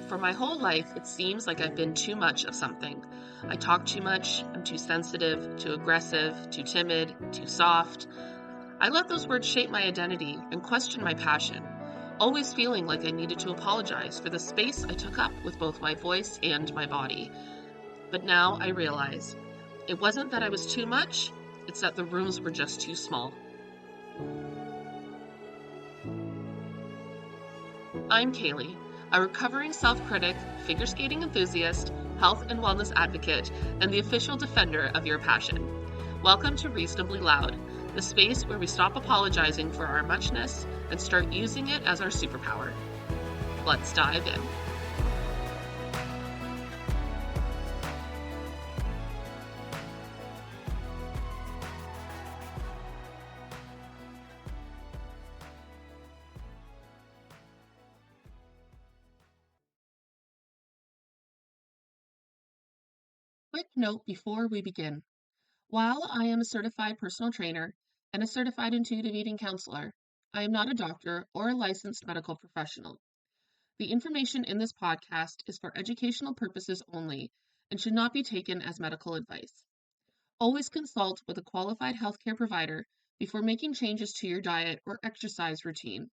For my whole life, it seems like I've been too much of something. I talk too much, I'm too sensitive, too aggressive, too timid, too soft. I let those words shape my identity and question my passion, always feeling like I needed to apologize for the space I took up with both my voice and my body. But now I realize it wasn't that I was too much, it's that the rooms were just too small. I'm Kaylee, a recovering self-critic, figure skating enthusiast, health and wellness advocate, and the official defender of your passion. Welcome to Reasonably Loud, the space where we stop apologizing for our muchness and start using it as our superpower. Let's dive in. Quick note before we begin. While I am a certified personal trainer and a certified intuitive eating counselor, I am not a doctor or a licensed medical professional. The information in this podcast is for educational purposes only and should not be taken as medical advice. Always consult with a qualified healthcare provider before making changes to your diet or exercise routine.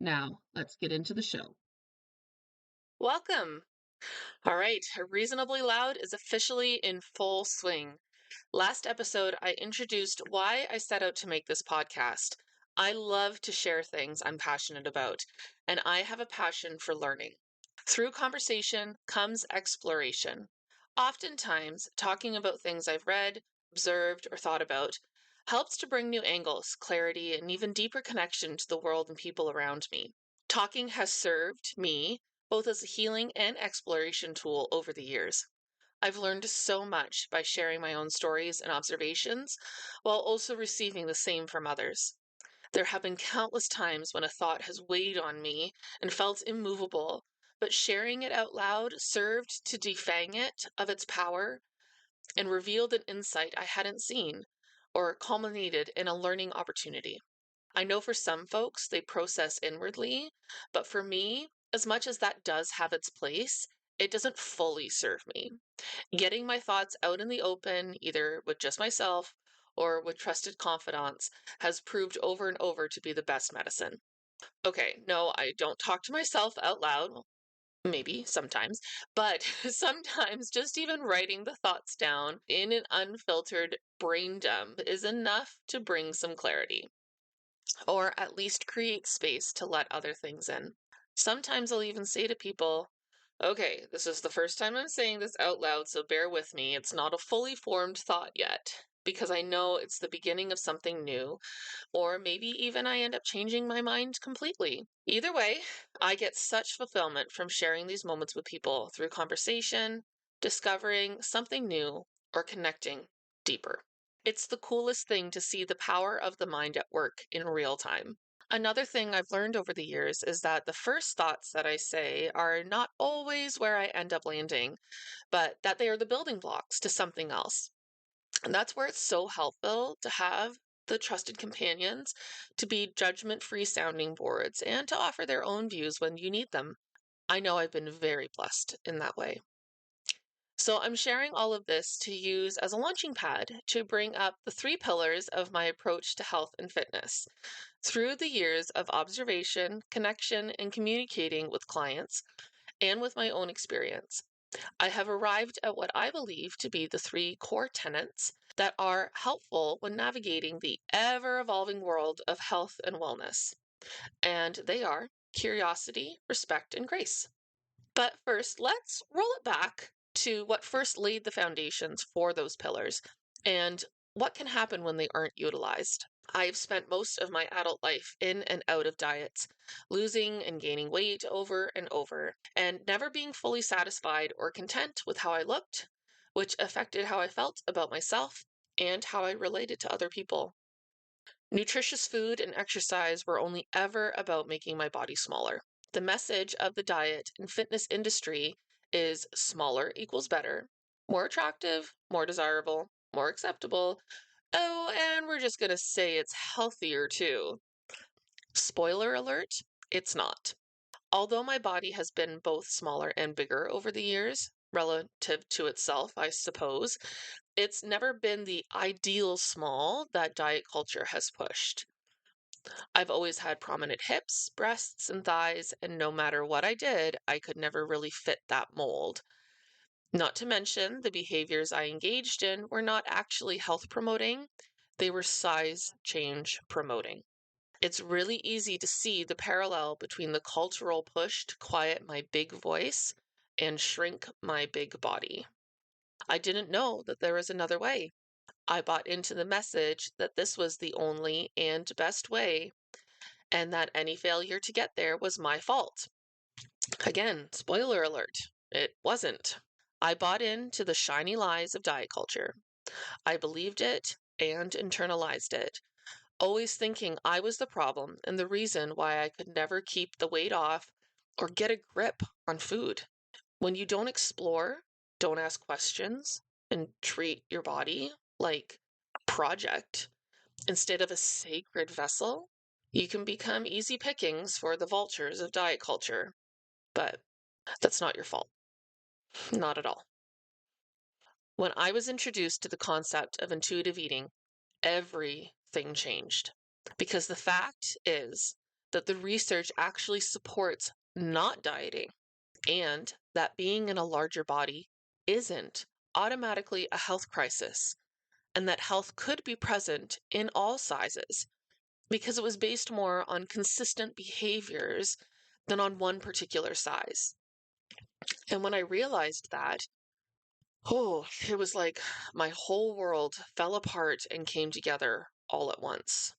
Now, let's get into the show. Welcome. All right, Reasonably Loud is officially in full swing. Last episode, I introduced why I set out to make this podcast. I love to share things I'm passionate about, and I have a passion for learning. Through conversation comes exploration. Oftentimes, talking about things I've read, observed, or thought about helps to bring new angles, clarity, and even deeper connection to the world and people around me. Talking has served me both as a healing and exploration tool over the years. I've learned so much by sharing my own stories and observations while also receiving the same from others. There have been countless times when a thought has weighed on me and felt immovable, but sharing it out loud served to defang it of its power and revealed an insight I hadn't seen or culminated in a learning opportunity. I know for some folks they process inwardly, but for me, as much as that does have its place, it doesn't fully serve me. Getting my thoughts out in the open, either with just myself or with trusted confidants, has proved over and over to be the best medicine. Okay, no, I don't talk to myself out loud. Well, maybe sometimes, but sometimes just even writing the thoughts down in an unfiltered brain dump is enough to bring some clarity, or at least create space to let other things in. Sometimes I'll even say to people, okay, this is the first time I'm saying this out loud, so bear with me. It's not a fully formed thought yet, because I know it's the beginning of something new, or maybe even I end up changing my mind completely. Either way, I get such fulfillment from sharing these moments with people through conversation, discovering something new, or connecting deeper. It's the coolest thing to see the power of the mind at work in real time. Another thing I've learned over the years is that the first thoughts that I say are not always where I end up landing, but that they are the building blocks to something else. And that's where it's so helpful to have the trusted companions to be judgment free sounding boards and to offer their own views when you need them. I know I've been very blessed in that way. So I'm sharing all of this to use as a launching pad to bring up the three pillars of my approach to health and fitness. Through the years of observation, connection, and communicating with clients and with my own experience, I have arrived at what I believe to be the three core tenets that are helpful when navigating the ever evolving world of health and wellness. And they are curiosity, respect, and grace. But first, let's roll it back to what first laid the foundations for those pillars and what can happen when they aren't utilized. I've spent most of my adult life in and out of diets, losing and gaining weight over and over, and never being fully satisfied or content with how I looked, which affected how I felt about myself and how I related to other people. Nutritious food and exercise were only ever about making my body smaller. The message of the diet and fitness industry is smaller equals better, more attractive, more desirable, more acceptable. Oh, and we're just going to say it's healthier too. Spoiler alert, it's not. Although my body has been both smaller and bigger over the years, relative to itself, I suppose, it's never been the ideal small that diet culture has pushed. I've always had prominent hips, breasts, and thighs, and no matter what I did, I could never really fit that mold. Not to mention, the behaviors I engaged in were not actually health promoting, they were size change promoting. It's really easy to see the parallel between the cultural push to quiet my big voice and shrink my big body. I didn't know that there was another way. I bought into the message that this was the only and best way, and that any failure to get there was my fault. Again, spoiler alert, it wasn't. I bought into the shiny lies of diet culture. I believed it and internalized it, always thinking I was the problem and the reason why I could never keep the weight off or get a grip on food. When you don't explore, don't ask questions, and treat your body like a project instead of a sacred vessel, you can become easy pickings for the vultures of diet culture. But that's not your fault. Not at all. When I was introduced to the concept of intuitive eating, everything changed. Because the fact is that the research actually supports not dieting, and that being in a larger body isn't automatically a health crisis, and that health could be present in all sizes because it was based more on consistent behaviors than on one particular size. And when I realized that, oh, it was like my whole world fell apart and came together all at once.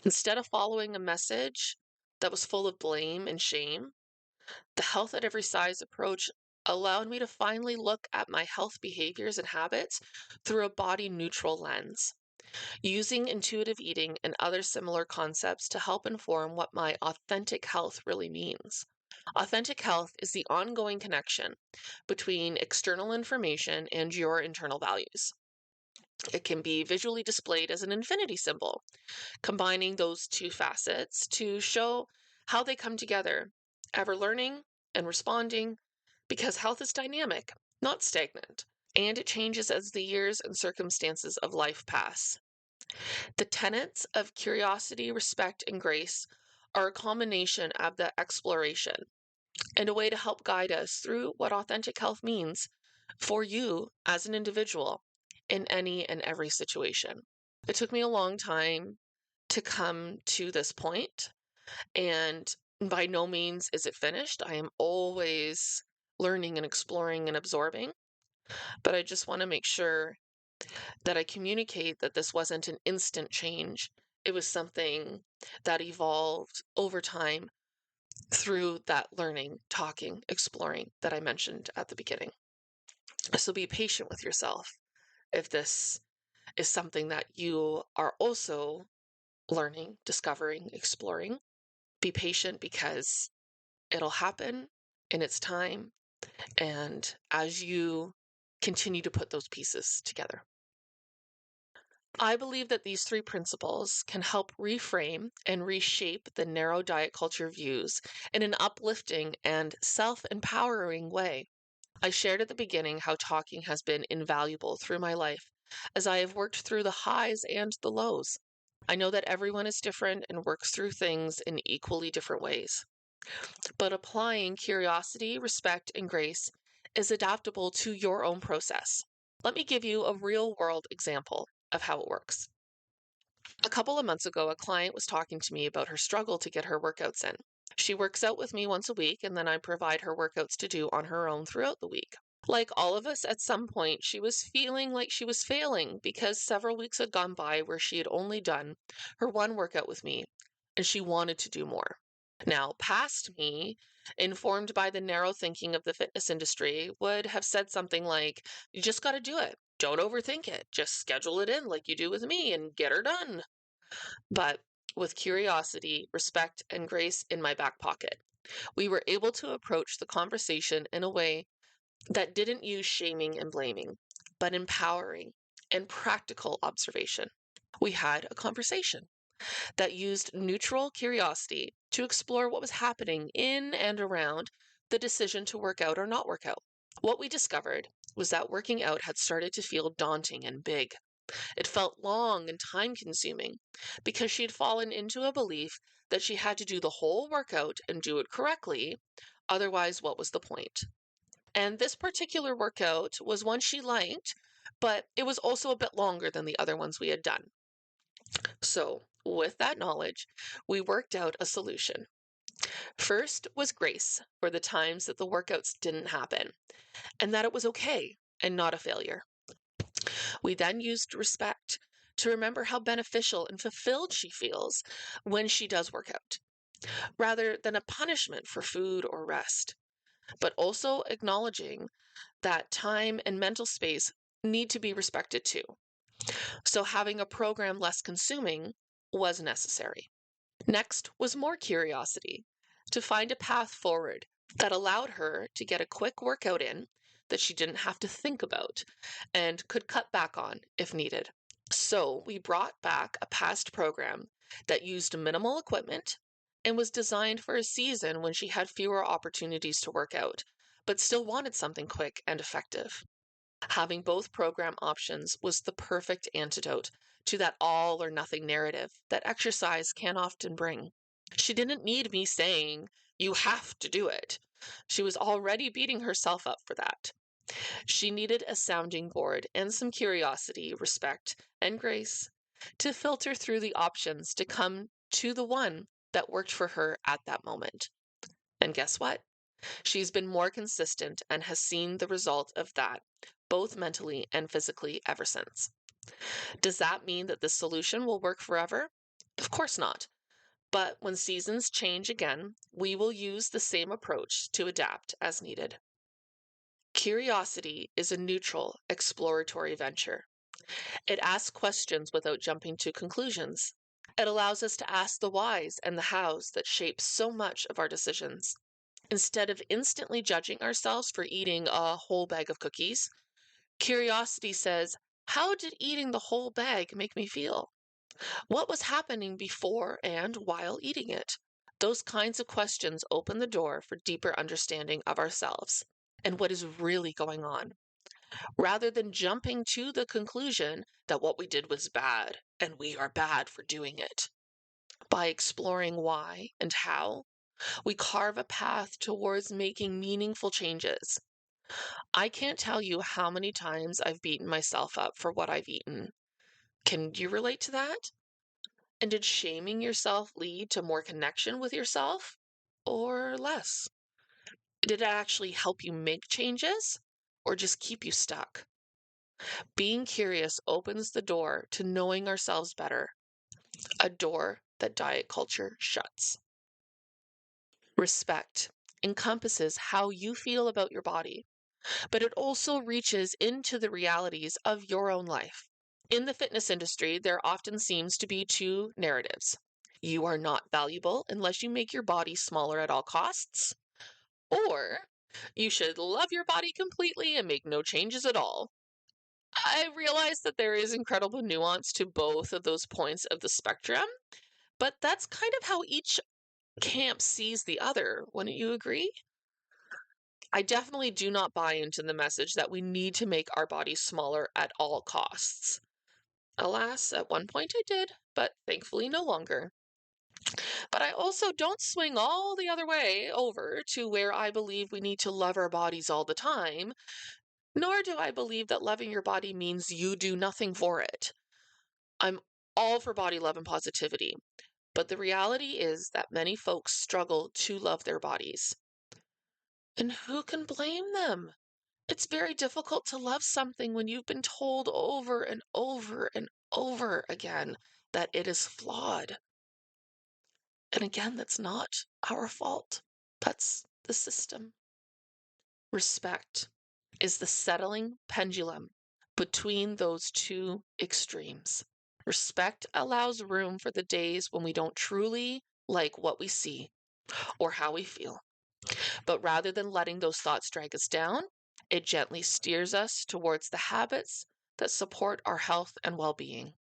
Instead of following a message that was full of blame and shame, the health at every size approach allowed me to finally look at my health behaviors and habits through a body neutral lens, using intuitive eating and other similar concepts to help inform what my authentic health really means. Authentic health is the ongoing connection between external information and your internal values. It can be visually displayed as an infinity symbol, combining those two facets to show how they come together, ever learning and responding, because health is dynamic, not stagnant, and it changes as the years and circumstances of life pass. The tenets of curiosity, respect, and grace are a culmination of the exploration and a way to help guide us through what authentic health means for you as an individual in any and every situation. It took me a long time to come to this point, and by no means is it finished. I am always learning and exploring and absorbing, but I just want to make sure that I communicate that this wasn't an instant change. It was something that evolved over time through that learning, talking, exploring that I mentioned at the beginning. So be patient with yourself if this is something that you are also learning, discovering, exploring. Be patient because it'll happen in its time and as you continue to put those pieces together. I believe that these three principles can help reframe and reshape the narrow diet culture views in an uplifting and self empowering way. I shared at the beginning how talking has been invaluable through my life as I have worked through the highs and the lows. I know that everyone is different and works through things in equally different ways, but applying curiosity, respect, and grace is adaptable to your own process. Let me give you a real world example of how it works. A couple of months ago, a client was talking to me about her struggle to get her workouts in. She works out with me once a week, and then I provide her workouts to do on her own throughout the week. Like all of us, at some point, she was feeling like she was failing because several weeks had gone by where she had only done her one workout with me, and she wanted to do more. Now, past me, informed by the narrow thinking of the fitness industry, would have said something like, you just got to do it. Don't overthink it. Just schedule it in like you do with me and get her done. But with curiosity, respect, and grace in my back pocket, we were able to approach the conversation in a way that didn't use shaming and blaming, but empowering and practical observation. We had a conversation. that used neutral curiosity to explore what was happening in and around the decision to work out or not work out. What we discovered was that working out had started to feel daunting and big. It felt long and time consuming because she had fallen into a belief that she had to do the whole workout and do it correctly. Otherwise, what was the point? And this particular workout was one she liked, but it was also a bit longer than the other ones we had done. So, with that knowledge, we worked out a solution. First was grace for the times that the workouts didn't happen, and that it was okay and not a failure. We then used respect to remember how beneficial and fulfilled she feels when she does work out, rather than a punishment for food or rest, but also acknowledging that time and mental space need to be respected too. So having a program less consuming was necessary. Next was more curiosity to find a path forward that allowed her to get a quick workout in that she didn't have to think about and could cut back on if needed. So we brought back a past program that used minimal equipment and was designed for a season when she had fewer opportunities to work out, but still wanted something quick and effective. Having both program options was the perfect antidote to that all or nothing narrative that exercise can often bring. She didn't need me saying, "You have to do it." She was already beating herself up for that. She needed a sounding board and some curiosity, respect, and grace to filter through the options to come to the one that worked for her at that moment. And guess what? She's been more consistent and has seen the result of that, both mentally and physically, ever since. Does that mean that this solution will work forever? Of course not. But when seasons change again, we will use the same approach to adapt as needed. Curiosity is a neutral, exploratory venture. It asks questions without jumping to conclusions. It allows us to ask the whys and the hows that shape so much of our decisions. Instead of instantly judging ourselves for eating a whole bag of cookies, curiosity says, how did eating the whole bag make me feel? What was happening before and while eating it? Those kinds of questions open the door for deeper understanding of ourselves and what is really going on, rather than jumping to the conclusion that what we did was bad and we are bad for doing it. By exploring why and how, we carve a path towards making meaningful changes. I can't tell you how many times I've beaten myself up for what I've eaten. Can you relate to that? And did shaming yourself lead to more connection with yourself or less? Did it actually help you make changes or just keep you stuck? Being curious opens the door to knowing ourselves better, a door that diet culture shuts. Respect encompasses how you feel about your body, but it also reaches into the realities of your own life. In the fitness industry, there often seems to be two narratives. You are not valuable unless you make your body smaller at all costs, or you should love your body completely and make no changes at all. I realize that there is incredible nuance to both of those points of the spectrum, but that's kind of how each camp sees the other. Wouldn't you agree? I definitely do not buy into the message that we need to make our bodies smaller at all costs. Alas, at one point I did, but thankfully no longer. But I also don't swing all the other way over to where I believe we need to love our bodies all the time, nor do I believe that loving your body means you do nothing for it. I'm all for body love and positivity, but the reality is that many folks struggle to love their bodies. And who can blame them? It's very difficult to love something when you've been told over and over and over again that it is flawed. And again, that's not our fault. That's the system. Respect is the settling pendulum between those two extremes. Respect allows room for the days when we don't truly like what we see or how we feel. But rather than letting those thoughts drag us down, it gently steers us towards the habits that support our health and well being.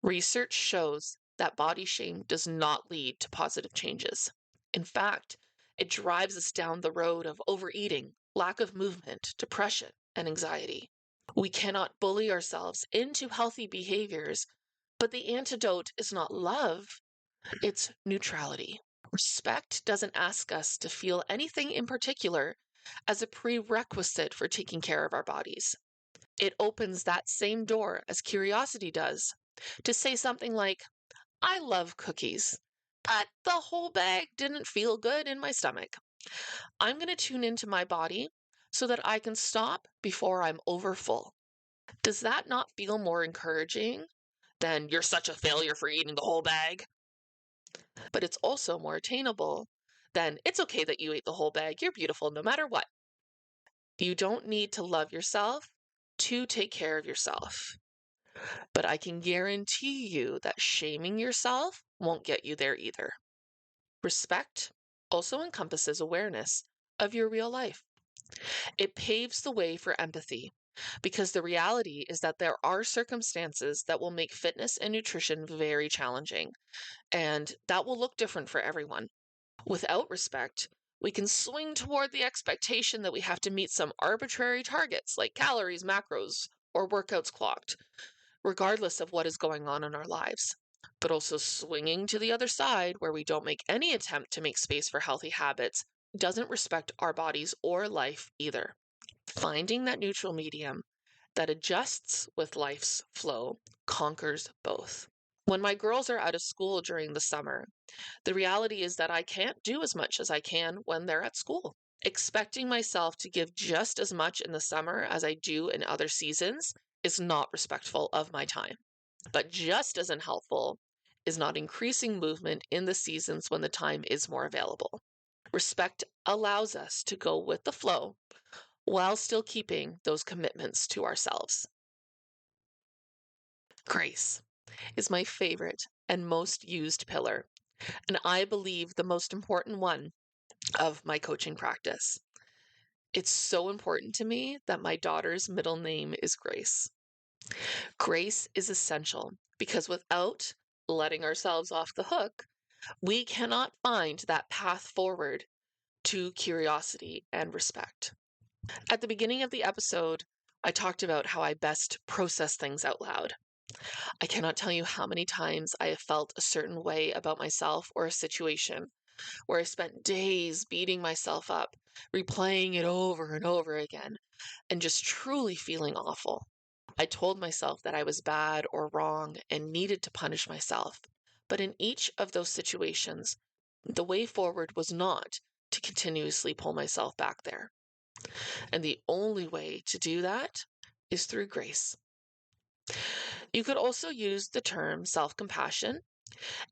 Research shows that body shame does not lead to positive changes. In fact, it drives us down the road of overeating, lack of movement, depression, and anxiety. We cannot bully ourselves into healthy behaviors, but the antidote is not love, it's neutrality. Respect doesn't ask us to feel anything in particular as a prerequisite for taking care of our bodies. It opens that same door as curiosity does to say something like, I love cookies, but the whole bag didn't feel good in my stomach. I'm going to tune into my body so that I can stop before I'm overfull. Does that not feel more encouraging than you're such a failure for eating the whole bag? But it's also more attainable than it's okay that you ate the whole bag. You're beautiful no matter what. You don't need to love yourself to take care of yourself. But I can guarantee you that shaming yourself won't get you there either. Respect also encompasses awareness of your real life. It paves the way for empathy because the reality is that there are circumstances that will make fitness and nutrition very challenging, and that will look different for everyone. Without respect, we can swing toward the expectation that we have to meet some arbitrary targets like calories, macros, or workouts clocked, regardless of what is going on in our lives. But also swinging to the other side where we don't make any attempt to make space for healthy habits doesn't respect our bodies or life either. Finding that neutral medium that adjusts with life's flow conquers both. When my girls are out of school during the summer, the reality is that I can't do as much as I can when they're at school. Expecting myself to give just as much in the summer as I do in other seasons is not respectful of my time. But just as unhelpful is not increasing movement in the seasons when the time is more available. Respect allows us to go with the flow while still keeping those commitments to ourselves. Grace is my favorite and most used pillar, and I believe the most important one of my coaching practice. It's so important to me that my daughter's middle name is Grace. Grace is essential because without letting ourselves off the hook, we cannot find that path forward to curiosity and respect. At the beginning of the episode, I talked about how I best process things out loud. I cannot tell you how many times I have felt a certain way about myself or a situation where I spent days beating myself up, replaying it over and over again, and just truly feeling awful. I told myself that I was bad or wrong and needed to punish myself. But in each of those situations, the way forward was not to continuously pull myself back there. And the only way to do that is through grace. You could also use the term self-compassion,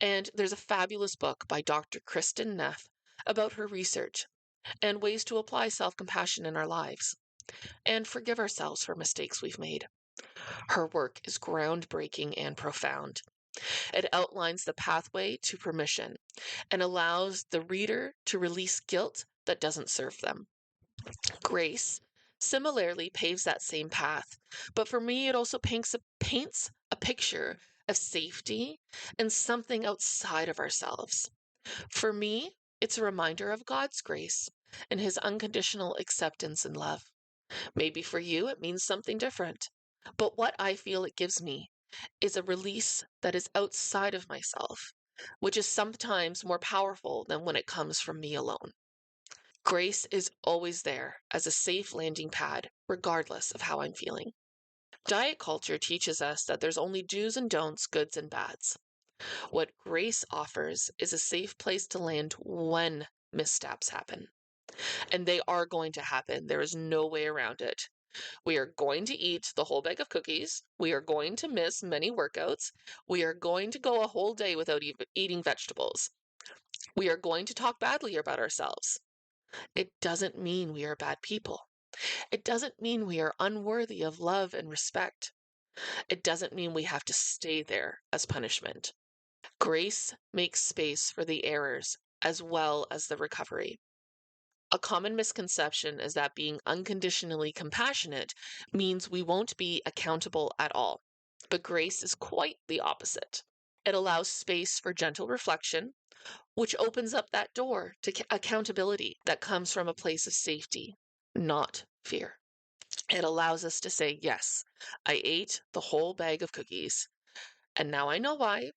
and there's a fabulous book by Dr. Kristen Neff about her research and ways to apply self-compassion in our lives and forgive ourselves for mistakes we've made. Her work is groundbreaking and profound. It outlines the pathway to permission and allows the reader to release guilt that doesn't serve them. Grace similarly paves that same path, but for me, it also paints a picture of safety and something outside of ourselves. For me, it's a reminder of God's grace and his unconditional acceptance and love. Maybe for you, it means something different. But what I feel it gives me is a release that is outside of myself, which is sometimes more powerful than when it comes from me alone. Grace is always there as a safe landing pad, regardless of how I'm feeling. Diet culture teaches us that there's only do's and don'ts, goods and bads. What grace offers is a safe place to land when missteps happen. And they are going to happen. There is no way around it. We are going to eat the whole bag of cookies. We are going to miss many workouts. We are going to go a whole day without eating vegetables. We are going to talk badly about ourselves. It doesn't mean we are bad people. It doesn't mean we are unworthy of love and respect. It doesn't mean we have to stay there as punishment. Grace makes space for the errors as well as the recovery. A common misconception is that being unconditionally compassionate means we won't be accountable at all. But grace is quite the opposite. It allows space for gentle reflection, which opens up that door to accountability that comes from a place of safety, not fear. It allows us to say, yes, I ate the whole bag of cookies, and now I know why,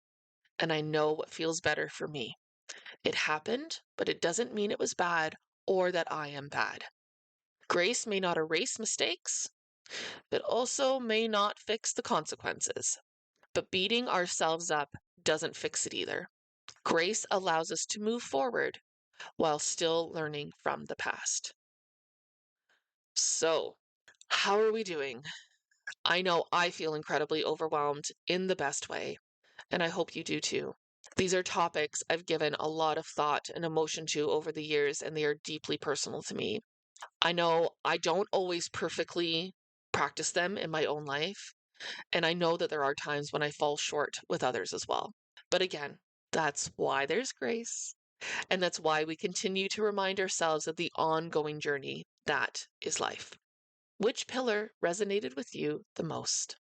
and I know what feels better for me. It happened, but it doesn't mean it was bad or that I am bad. Grace may not erase mistakes, but also may not fix the consequences. But beating ourselves up doesn't fix it either. Grace allows us to move forward while still learning from the past. So, how are we doing? I know I feel incredibly overwhelmed in the best way, and I hope you do too. These are topics I've given a lot of thought and emotion to over the years, and they are deeply personal to me. I know I don't always perfectly practice them in my own life, and I know that there are times when I fall short with others as well. But again, that's why there's grace, and that's why we continue to remind ourselves of the ongoing journey that is life. Which pillar resonated with you the most?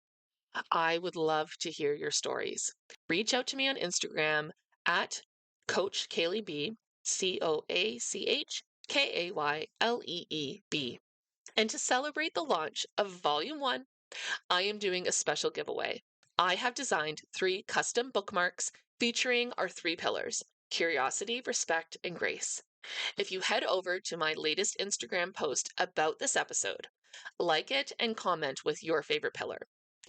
I would love to hear your stories. Reach out to me on Instagram at Coach Kaylee B, CoachKayleeB. And to celebrate the launch of Volume 1, I am doing a special giveaway. I have designed 3 custom bookmarks featuring our 3 pillars: curiosity, respect, and grace. If you head over to my latest Instagram post about this episode, like it and comment with your favorite pillar,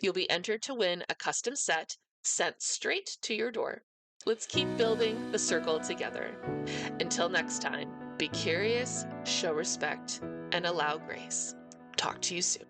you'll be entered to win a custom set sent straight to your door. Let's keep building the circle together. Until next time, be curious, show respect, and allow grace. Talk to you soon.